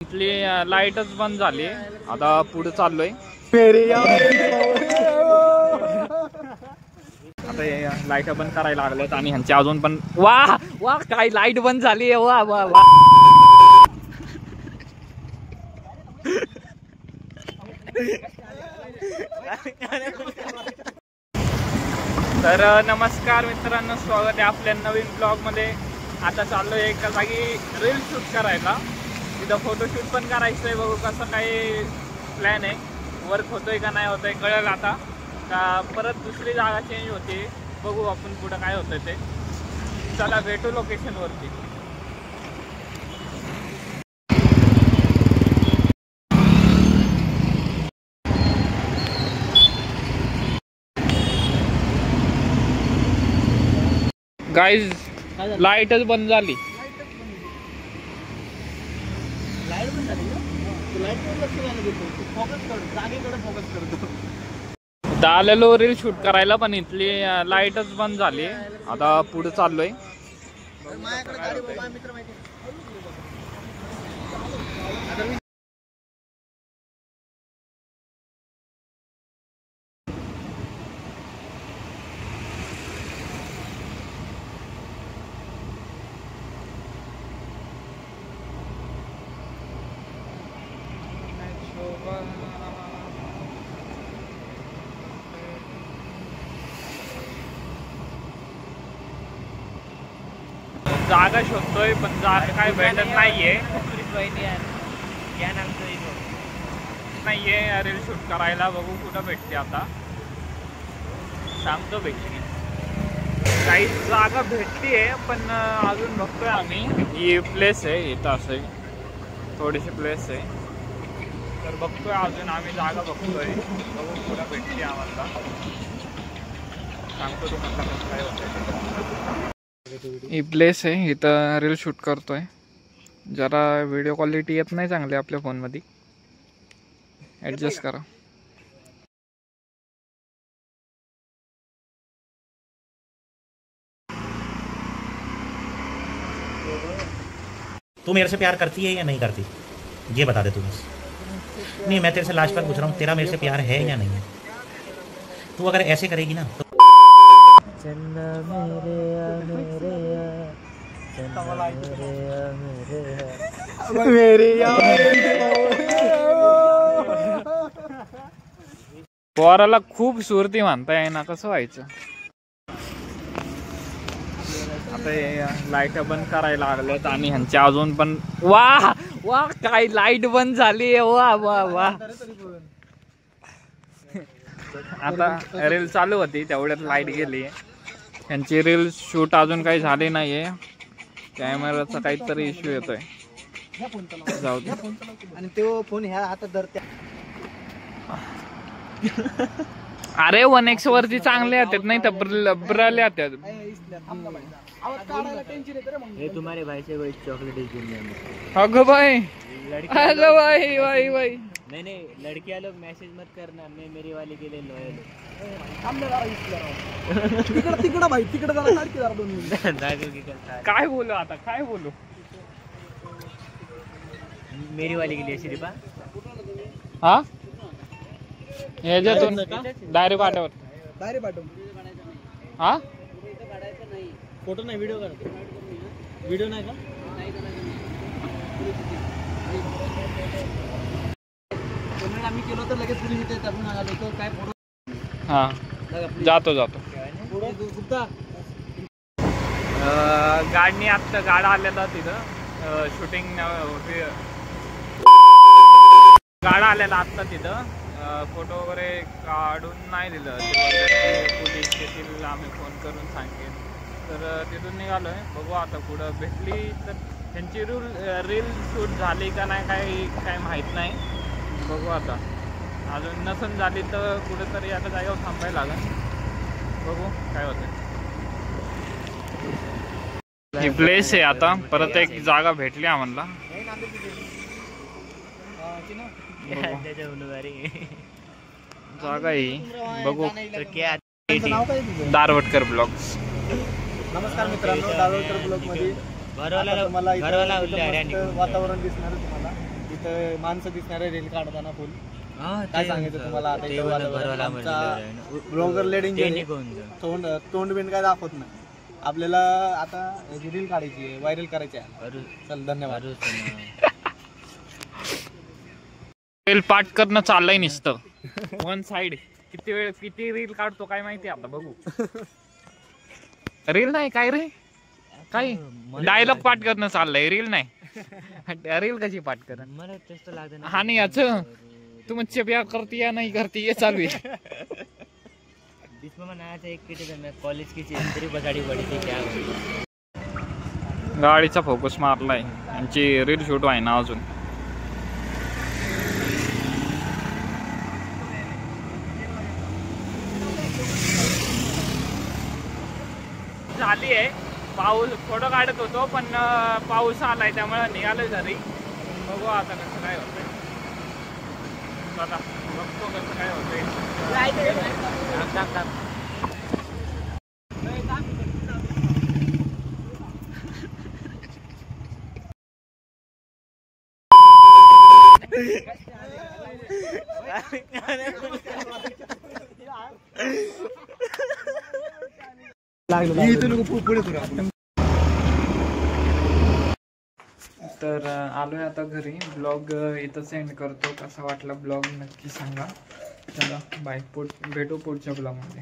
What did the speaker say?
इथली लाईटच बंद झाली, आता पुढे चाललोय. आता लाईट बंद करायला लागलेत आणि ह्यांची अजून पण वाह वाह काय लाईट बंद झाली. वाह वाह वाह. तर नमस्कार मित्रांनो, स्वागत आहे आपल्या नवीन ब्लॉग मध्ये. आता चाललोय एका जागी रील शूट करायला. तिथं फोटोशूट पण करायचंय. बघू कसं काही प्लॅन आहे, वर्क होतोय का नाही होतोय कळेल आता. का परत दुसरी जागा चेंज होते, बघू आपण पुढं काय होतंय ते. चला भेटू लोकेशन वरती. गाईज लाईटच बंद झाली. आलेलो रील शूट करायला, पण इथली लाईटच बंद झाली. आता पुढे चाललोय. जागा शोधतोय पण जागा काय भेटत नाहीये. नाहीये रील शूट करायला. बघू कुठं भेटते आता, सांगतो भेटते. काही जागा भेटतीये पण अजून बघतोय आम्ही. ही प्लेस आहे इथं, असं थोडीशी प्लेस आहे. तर बघतोय अजून आम्ही जागा बघतोय. बघू कुठं भेटते आम्हाला, सांगतो तुम्हाला कसं काय होतंय. ही प्लेस आहे, इथं रील शूट करतोय. जरा व्हिडिओ क्वालिटी येत नाही चांगली आपल्या फोनमध्ये, ॲडजस्ट करा. तू मेरे से प्यार करती है या नहीं करती, ये बता दे तू बस. नहीं, मैं तेरे से लास्ट बार पूछ रहा हूँ, तेरा मेरे से प्यार है या नहीं है. तू अगर ऐसे करेगी ना तो पोराला खूप सुरती म्हणताय ना, कसं व्हायचं. आता लाईट बंद करायला लागलेत आणि ह्यांची अजून पण वाह वाह काय लाईट बंद झाली. वाह वाह वाह. आता रील चालू होती तेवढ्यात लाईट गेली. ह्यांची रील शूट अजून काही झाली नाहीये. कॅमेराचा काहीतरी इश्यू येतोय. जाऊ दे. आणि तो फोन ह्या हातात धरत्या. अरे 1x वरती चांगले येतात, नाही तर ब्रल येतात. हे तुम्हारे भाई से कोई चॉकलेट अगं भाई, अगं भाई भाई भाई. नहीं नहीं, लड़कियां लोग मैसेज मत करना, मैं मेरी वाली के लिए लॉयल तिकडं भाई, तिकडं जरा सारखी जरा 2 मिनिट. काय बोलू आता, काय बोलू. मेरी वाली के लिए शिरीपा. हा ह्याच्यातून डायरेक्ट पाठव. डायरेक्ट पाठव. हा फोटो नाही, व्हिडिओ काढतो. व्हिडिओ नाही का? आम्ही केलो तर लगेच पोलीस येते. आपण आलो काय फोटो. हा जातो जातो. गाडनी आता गाडा आलेला तिथं शूटिंग, गाडा आलेला आत्ता तिथं. फोटो वगैरे काढून नाही दिलं. पोलीस येथील, आम्ही फोन करून सांगेन. तर तिथून निघालोय. बघू आता पुढं भेटली तर. त्यांची रील शूट झाली का नाही काय माहीत नाही. बघू आता. अजून नसन झाली तर कुठेतरी आता जागेवर थांबायला लागेल. बघू काय होतं. ही प्लेस आहे. आता परत एक जागा भेटली आम्हाला. जागा ही बघू. दारवटकर ब्लॉग्स. नमस्कार मित्रांनो, दारवटकर ब्लॉग मध्ये वातावरण दिसणार तुम्हाला. इथं माणसं दिसणारे रील काढताना फुल काय सांगितलं तुम्हाला आता ब्लॉगर लेडींचे तोंड बिंड काय दाखवत नाही आपल्याला आता रील काढायची आहे व्हायरल करायची आहे चल धन्यवाद रील पाठ करणं चाललंय नुसतं वन साइड किती रील काढतो काय माहिती आता बघू रील नाही काय रे काय डायलॉग पाठ करणं चाललंय रील नाही रील कशी पाठ कर हा नाही याच तू मुझसे प्यार करती या नहीं करती ये चालू है कॉलेज की बसाडी पडी थी क्या गाडीचा फोकस मारलाय यांची रील शूट आहे ना अजून झाली आहे पाऊस फोटो काढत होतो पण पाऊस आलाय त्यामुळे निघालोय घरी बघू आता कसं काय होतंय आता बघतो कसं काय होतंय तर आलोय आता घरी ब्लॉग इथं सेंड करतो कसा वाटला ब्लॉग नक्की सांगा चला बाय भेटू पुढच्या ब्लॉगमध्ये